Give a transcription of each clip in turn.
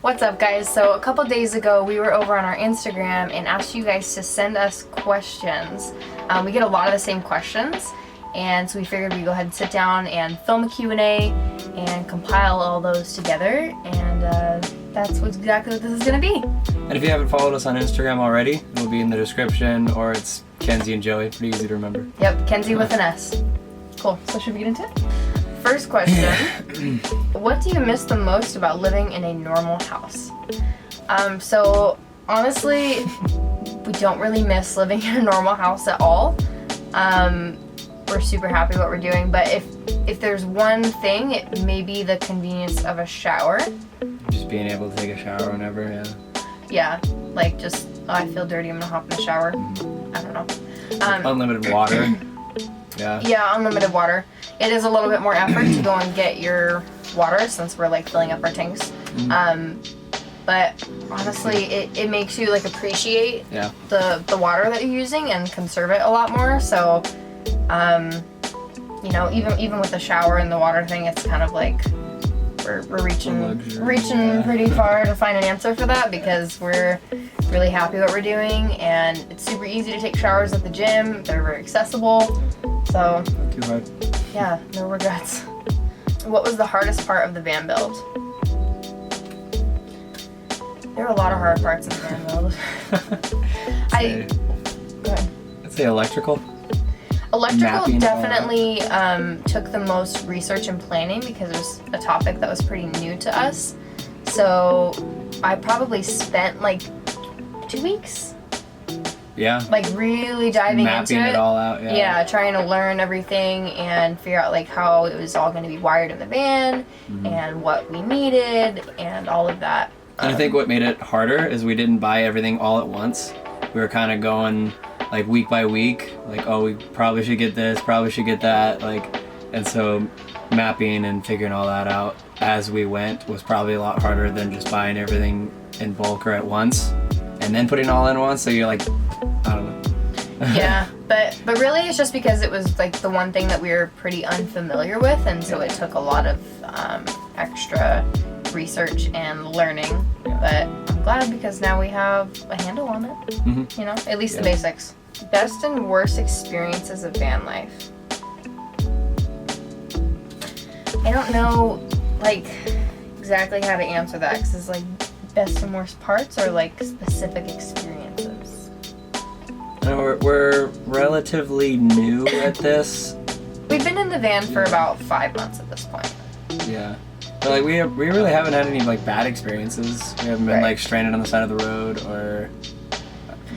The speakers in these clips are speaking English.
What's up, guys? So a couple days ago we were over on our Instagram and asked you guys to send us questions. We get a lot of the same questions, and so we figured we'd go ahead and sit down and film a Q&A and compile all those together, and that's exactly what this is going to be. And if you haven't followed us on Instagram already, it'll be in the description, or it's Kensie and Joey. Pretty easy to remember. Yep, Kensie with an S. Cool. So should we get into it? First question, what do you miss the most about living in a normal house? So honestly, we don't really miss living in a normal house at all. We're super happy what we're doing, but if there's one thing, it may be the convenience of a shower. Just being able to take a shower whenever, yeah. Yeah, like just, I feel dirty, I'm gonna hop in the shower. I don't know. Unlimited water. Yeah. Yeah, unlimited water. It is a little bit more effort to go and get your water since we're like filling up our tanks. But honestly, it makes you like appreciate the water that you're using and conserve it a lot more. So, you know, even with the shower and the water thing, it's kind of like we're reaching pretty far to find an answer for that, because we're really happy what we're doing, and it's super easy to take showers at the gym. They're very accessible. So, not too hard. Yeah, no regrets. What was the hardest part of the van build? There are a lot of hard parts in the van build. Go ahead. I'd say electrical. Electrical Mapping definitely took the most research and planning, because it was a topic that was pretty new to us. So I probably spent like 2 weeks. Yeah. Like really diving Mapping into it all out, yeah. Yeah, trying to learn everything and figure out like how it was all going to be wired in the van and what we needed and all of that. And I think what made it harder is we didn't buy everything all at once. We were kind of going like week by week, like, oh, we probably should get this, probably should get that, like, and so mapping and figuring all that out as we went was probably a lot harder than just buying everything in bulk or at once and then putting it all in once. So you're like, I don't know. Yeah, but really it's just because it was like the one thing that we were pretty unfamiliar with, and so it took a lot of extra research and learning. But I'm glad, because now we have a handle on it. You know, at least the basics. Best and worst experiences of van life. I don't know like exactly how to answer that, because it's like best and worst parts or like specific experiences. We're relatively new at this. We've been in the van for about 5 months at this point. Yeah. But like we really haven't had any like bad experiences. We haven't been like stranded on the side of the road or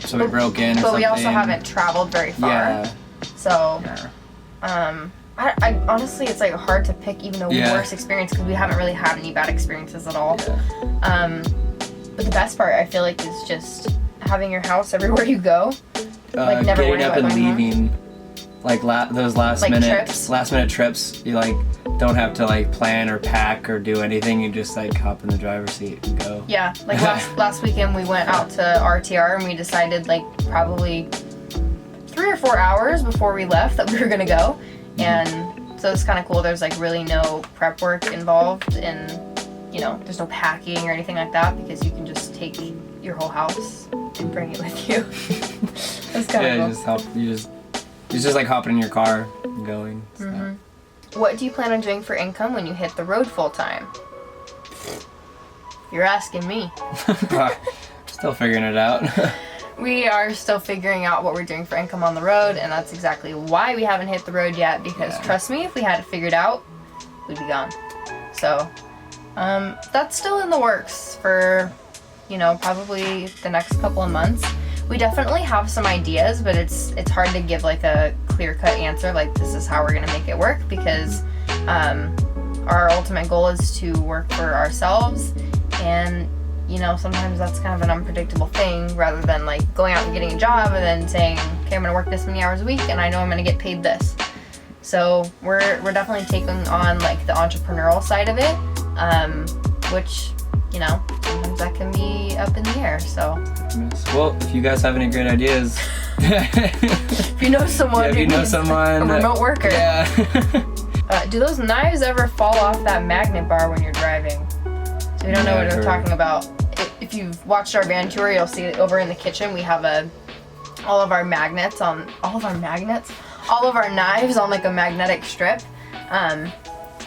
somebody broke in or something. But we also haven't traveled very far. Yeah. So, I honestly, it's like hard to pick even a worst experience, because we haven't really had any bad experiences at all. Yeah. But the best part, I feel like, is just having your house everywhere you go. Like never getting up and leaving, like those last minute trips. You like don't have to like plan or pack or do anything. You just like hop in the driver's seat and go. Yeah, like last weekend we went out to RTR and we decided like probably 3 or 4 hours before we left that we were gonna go, and so it's kind of cool. There's like really no prep work involved, and you know there's no packing or anything like that, because you can just take your whole house and bring it with you. That's kind of cool. You just like hopping in your car and going. What do you plan on doing for income when you hit the road full time? You're asking me. Still figuring it out. We are still figuring out what we're doing for income on the road, and that's exactly why we haven't hit the road yet, because trust me, if we had it figured out, we'd be gone. So that's still in the works for, you know, probably the next couple of months. We definitely have some ideas, but it's hard to give like a clear-cut answer, like this is how we're gonna make it work, because our ultimate goal is to work for ourselves, and you know sometimes that's kind of an unpredictable thing, rather than like going out and getting a job and then saying, okay, I'm gonna work this many hours a week and I know I'm gonna get paid this. So we're definitely taking on like the entrepreneurial side of it, which, you know, sometimes that can be up in the air. So well, if you guys have any great ideas, if you know someone, a remote worker, do those knives ever fall off that magnet bar when you're driving? we don't know Yeah, what I've we're heard. talking about. If you've watched our van tour, you'll see that over in the kitchen we have all of our knives on like a magnetic strip.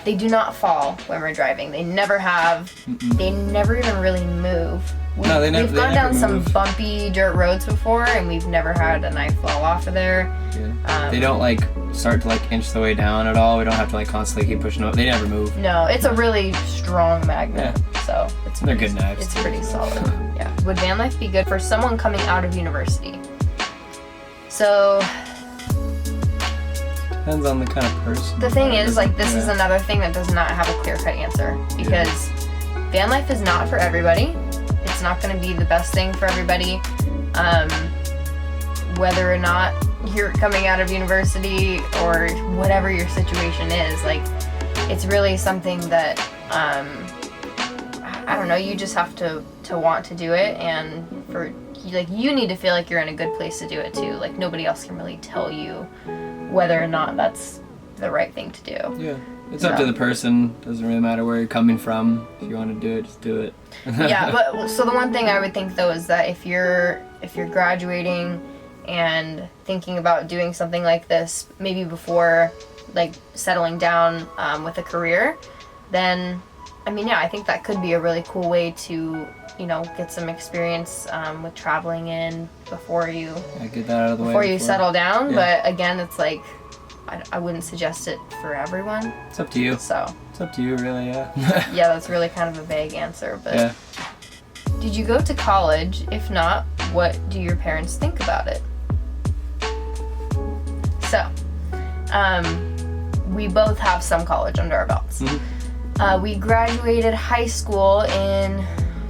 They do not fall when we're driving. They never have. They never even really move. No, they never- We've they gone never down some move. bumpy dirt roads before, and we've never had a knife fall off of there. Yeah. They don't like start to like inch the way down at all. We don't have to like constantly keep pushing them up. They never move. No, it's a really strong magnet, so They're good knives. It's pretty solid. Yeah. Would van life be good for someone coming out of university? So Depends on the kind of person. the thing is, like, this is Yeah. another thing that does not have a clear-cut answer, because van life is not for everybody. It's not going to be the best thing for everybody. Whether or not you're coming out of university or whatever your situation is, like, it's really something that I don't know, you just have to want to do it, and you need to feel like you're in a good place to do it too. Like, nobody else can really tell you whether or not that's the right thing to do. Yeah. It's up to the person. Doesn't really matter where you're coming from. If you want to do it, just do it. Yeah, but so the one thing I would think though is that if you're graduating and thinking about doing something like this, maybe before like settling down with a career, then I mean, yeah, I think that could be a really cool way to, you know, get some experience with traveling in before you Get that out of the way. before you settle down. Yeah. But again, it's like I wouldn't suggest it for everyone. It's up to you. So It's up to you, really. Yeah. yeah, that's really kind of a vague answer. But Yeah. did you go to college? If not, what do your parents think about it? So, we both have some college under our belts. We graduated high school in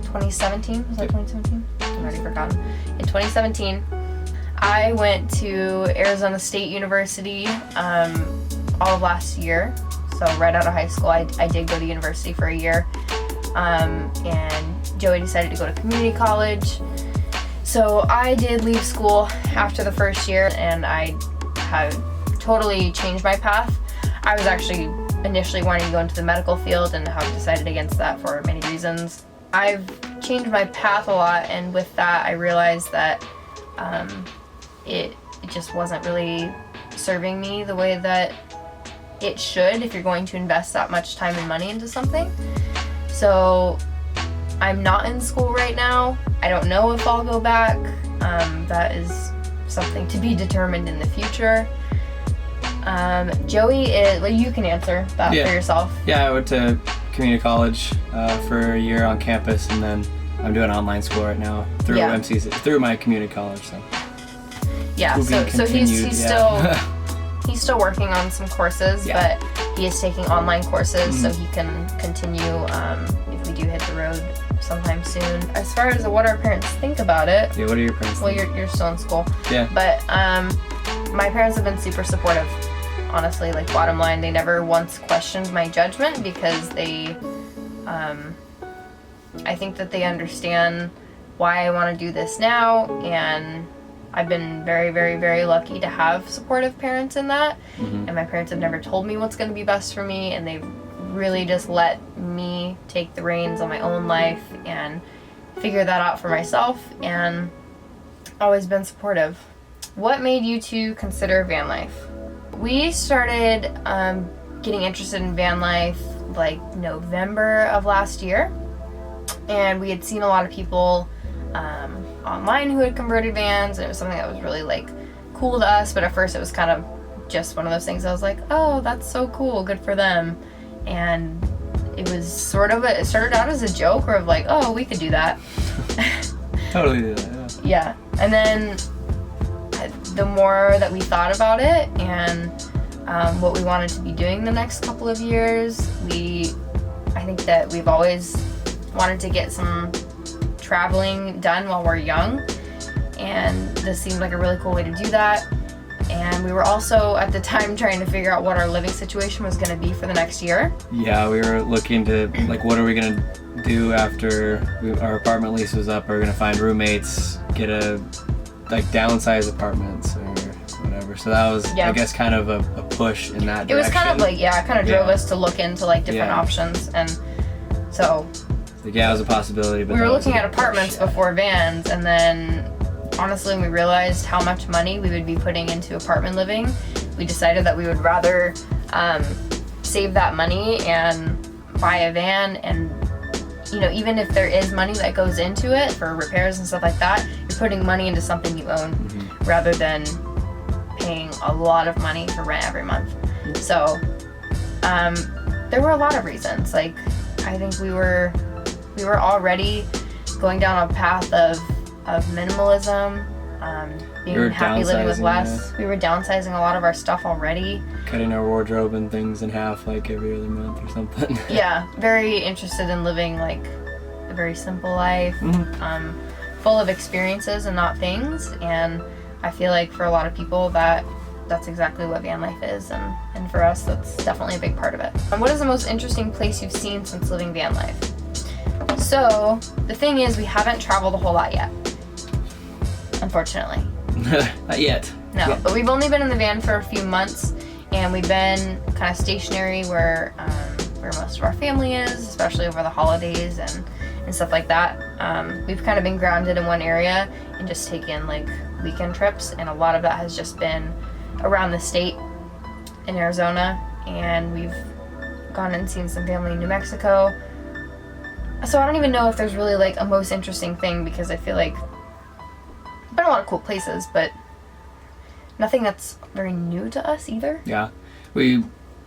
2017. Was that 2017? I've already forgotten. In 2017, I went to Arizona State University all of last year. So right out of high school, I did go to university for a year. And Joey decided to go to community college. So I did leave school after the first year, and I had totally changed my path. I was actually initially wanting to go into the medical field and have decided against that for many reasons. I've changed my path a lot, and with that I realized that it just wasn't really serving me the way that it should if you're going to invest that much time and money into something. So I'm not in school right now. I don't know if I'll go back. That is something to be determined in the future. Joey is, well, you can answer that for yourself. Yeah, I went to community college for a year on campus, and then I'm doing online school right now through MCC, through my community college. So yeah, so he's he's still working on some courses, but he is taking online courses so he can continue if we do hit the road sometime soon. As far as what our parents think about it, what are your parents think? Well, you're still in school. Yeah. But my parents have been super supportive. Honestly, like, bottom line, they never once questioned my judgment because they, I think that they understand why I want to do this now, and I've been very, very, very lucky to have supportive parents in that. And my parents have never told me what's going to be best for me, and they've really just let me take the reins on my own life and figure that out for myself, and always been supportive. What made you two consider van life? We started getting interested in van life like November of last year, and we had seen a lot of people online who had converted vans, and it was something that was really like cool to us. But at first it was kind of just one of those things I was like, oh, that's so cool, good for them. And it was sort of it started out as a joke, or of like, oh, we could do that. Totally do that. Yeah. And then the more that we thought about it and what we wanted to be doing the next couple of years, I think that we've always wanted to get some traveling done while we're young, and this seemed like a really cool way to do that. And we were also at the time trying to figure out what our living situation was going to be for the next year. Yeah, we were looking to, like, what are we going to do after our apartment lease was up? Are we going to find roommates, get downsize apartments or whatever? So that was, I guess, kind of a push in that direction. It was kind of like, it kind of drove us to look into like different options. And so Like, yeah, it was a possibility, but we were that looking wasn't at apartments a push. before vans, and then honestly, when we realized how much money we would be putting into apartment living, we decided that we would rather save that money and buy a van. And even if there is money that goes into it for repairs and stuff like that, you're putting money into something you own rather than paying a lot of money for rent every month. So there were a lot of reasons. Like, I think we were already going down a path of minimalism, being happy living with less. Yeah. We were downsizing a lot of our stuff already. Cutting our wardrobe and things in half like every other month or something. Yeah, very interested in living like a very simple life, full of experiences and not things. And I feel like for a lot of people that's exactly what van life is, and for us that's definitely a big part of it. And what is the most interesting place you've seen since living van life? So the thing is, we haven't traveled a whole lot yet, unfortunately. Not yet. No, Yeah. but we've only been in the van for a few months, and we've been kind of stationary where most of our family is, especially over the holidays and stuff like that. We've kind of been grounded in one area and just taken like weekend trips, and a lot of that has just been around the state in Arizona, and we've gone and seen some family in New Mexico. So I don't even know if there's really like a most interesting thing, because I feel like I've been a lot of cool places, but nothing that's very new to us either. Yeah, we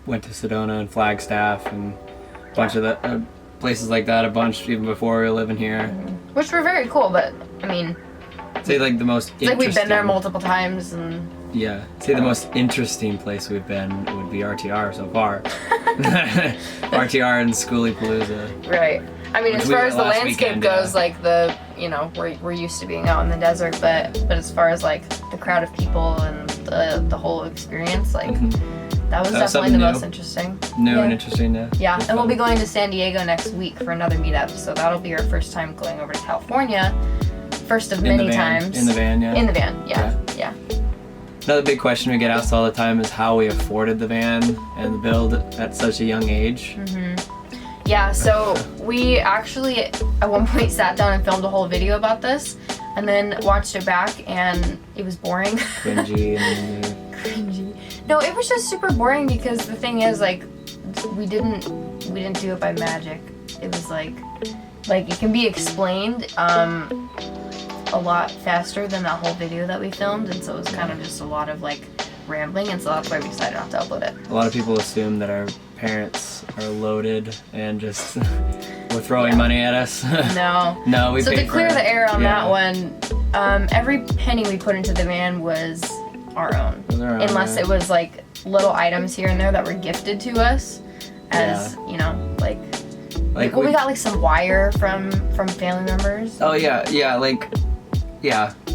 went to Sedona and Flagstaff and a bunch of that places like that a bunch even before we were living here. Which were very cool, but I mean, I'd say like the most it's like we've been there multiple times, and yeah, I'd say the most interesting place we've been would be RTR so far. RTR and Schoolypalooza. Right. I mean, Which as we far went as the last landscape weekend, goes, yeah. like we're used to being out in the desert, but as far as like the crowd of people and the whole experience, like that was definitely something the new. most interesting. New Yeah. and interesting. Yeah, and we'll be going to San Diego next week for another meetup, so that'll be our first time going over to California. First of many times. In the van, yeah. In the van, yeah. Another big question we get asked all the time is how we afforded the van and the build at such a young age. Yeah, so we actually at one point sat down and filmed a whole video about this, and then watched it back, and it was boring. Cringy and Cringy. No, it was just super boring, because the thing is, like, we didn't do it by magic. It was like it can be explained a lot faster than that whole video that we filmed, and so it was kind of just a lot of like rambling, and so that's why we decided not to upload it. a lot of people assume that our parents are loaded and just were throwing money at us. No, we so paid to clear for it. the air on Yeah. that one, every penny we put into the van was our own, Was our own, unless yeah. it was like little items here and there that were gifted to us as like we got like some wire from family members. Oh yeah.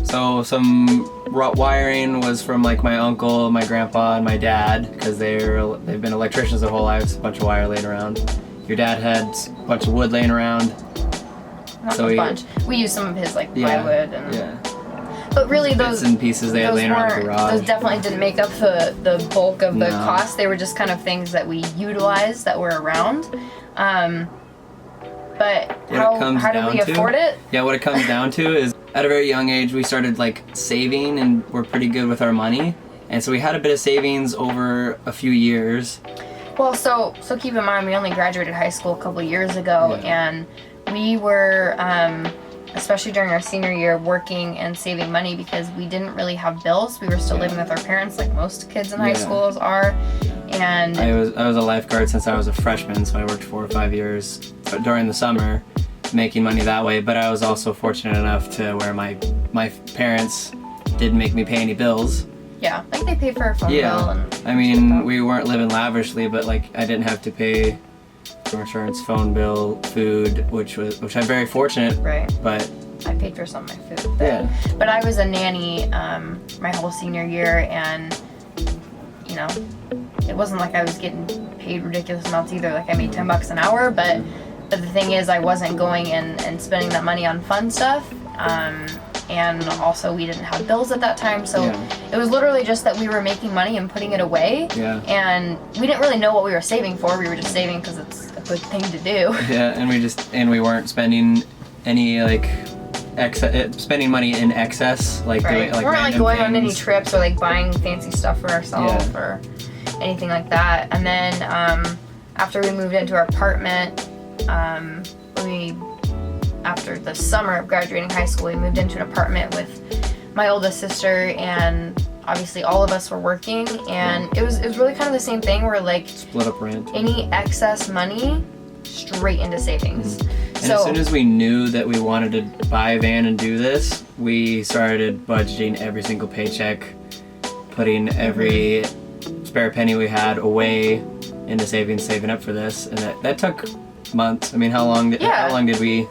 So some wiring was from like my uncle, my grandpa, and my dad, because they've been electricians their whole lives. A bunch of wire laying around. Your dad had a bunch of wood laying around. Not So a we- bunch. We used some of his like plywood and. Yeah. But really, Bits and pieces they had laying around the garage. Those definitely didn't make up the bulk of the No. cost. They were just kind of things that we utilized that were around. But how did we afford it? Yeah, what it comes down to is at a very young age we started like saving, and we're pretty good with our money. And so we had a bit of savings over a few years. Well, so keep in mind we only graduated high school a couple years ago, and we were, especially during our senior year, working and saving money because we didn't really have bills. We were still living with our parents, like most kids in high schools are. And I was a lifeguard since I was a freshman, so I worked 4 or 5 years during the summer, making money that way. But I was also fortunate enough to where my parents didn't make me pay any bills. yeah, like they paid for our phone bill. And I mean, we weren't living lavishly, but like I didn't have to pay for insurance, phone bill, food, which I'm very fortunate. right. But I paid for some of my food. But I was a nanny my whole senior year, and it wasn't like I was getting paid ridiculous amounts either. Like I made $10 an hour, but the thing is I wasn't going and spending that money on fun stuff. And also we didn't have bills at that time, so it was literally just that we were making money and putting it away. Yeah. And we didn't really know what we were saving for. We were just saving because it's good thing to do. Yeah, and we weren't spending any like spending money in excess, like Right. doing like We weren't like random going on any things. trips or like buying fancy stuff for ourselves Yeah. or anything like that. And then after we moved into our apartment, after the summer of graduating high school, we moved into an apartment with my oldest sister, and obviously all of us were working, and it was really kind of the same thing where like Split up rent. any excess money straight into savings. And as soon as we knew that we wanted to buy a van and do this, we started budgeting every single paycheck, putting every spare penny we had away into saving up for this, and that took months. I mean, how long did we?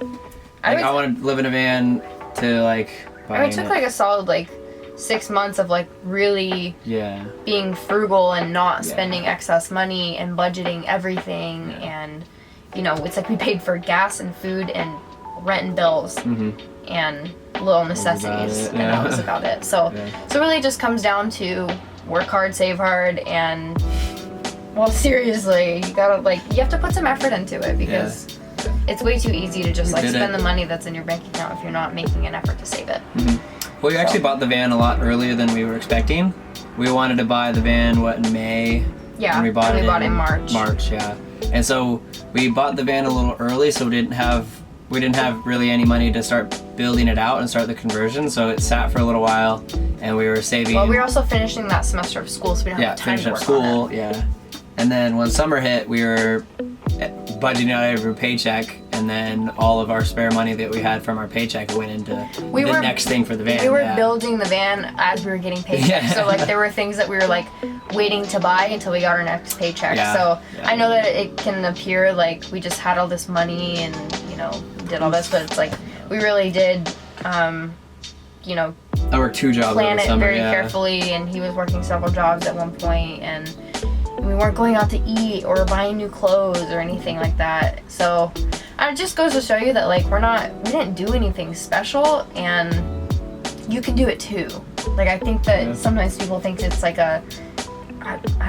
Like, I wanted to live in a van to like. It took like a solid like 6 months of like really being frugal and not spending excess money and budgeting everything, and you know, it's like we paid for gas and food and rent and bills and little necessities, and that was about it. So so really it just comes down to work hard, save hard, and well, seriously, you have to put some effort into it, because it's way too easy to just like spend the money that's in your bank account if you're not making an effort to save it. Well, we actually bought the van a lot earlier than we were expecting. We wanted to buy the van in May. Yeah, and we bought it in March. March, yeah. And so we bought the van a little early, so we didn't have really any money to start building it out and start the conversion. So it sat for a little while, and we were saving. Well, we were also finishing that semester of school, so we didn't have time to work on it. Yeah. And then when summer hit, we were budgeting out every paycheck, and then all of our spare money that we had from our paycheck went into the next thing for the van. We were building the van as we were getting paychecks. So like there were things that we were like waiting to buy until we got our next paycheck. So I know that it can appear like we just had all this money and, you know, did all this, but it's like we really did, you know, I worked 2 jobs plan over the it summer, very carefully, and he was working several jobs at one point, and we weren't going out to eat or buying new clothes or anything like that. So it just goes to show you that like we didn't do anything special, and you can do it too. Like I think that sometimes people think it's like I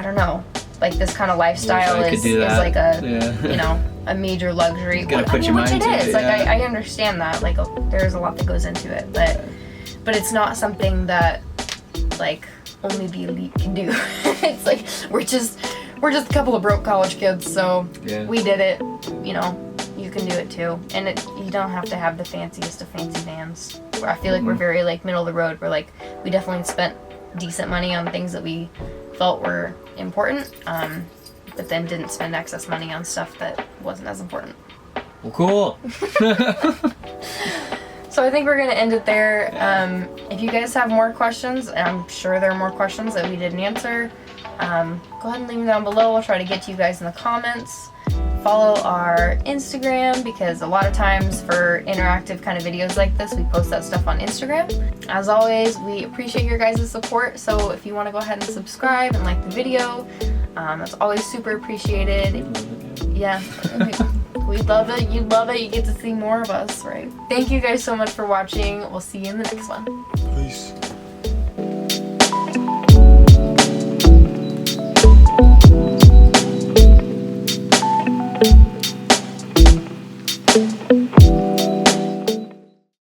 don't know, like this kind of lifestyle is like a you know, a major luxury, which it is. Like I understand that, like there's a lot that goes into it, but it's not something that like only the elite can do. It's like we're just a couple of broke college kids, so we did it. You know, you can do it too, and you don't have to have the fanciest of fancy vans. I feel like we're very like middle of the road. We're like we definitely spent decent money on things that we felt were important, but then didn't spend excess money on stuff that wasn't as important. Well, cool. So I think we're going to end it there. If you guys have more questions, and I'm sure there are more questions that we didn't answer, go ahead and leave them down below. We'll try to get to you guys in the comments. Follow our Instagram, because a lot of times for interactive kind of videos like this, we post that stuff on Instagram. As always, we appreciate your guys' support, so if you want to go ahead and subscribe and like the video, that's always super appreciated. Yeah. We love it. You love it. You get to see more of us, right? Thank you guys so much for watching. We'll see you in the next one. Peace.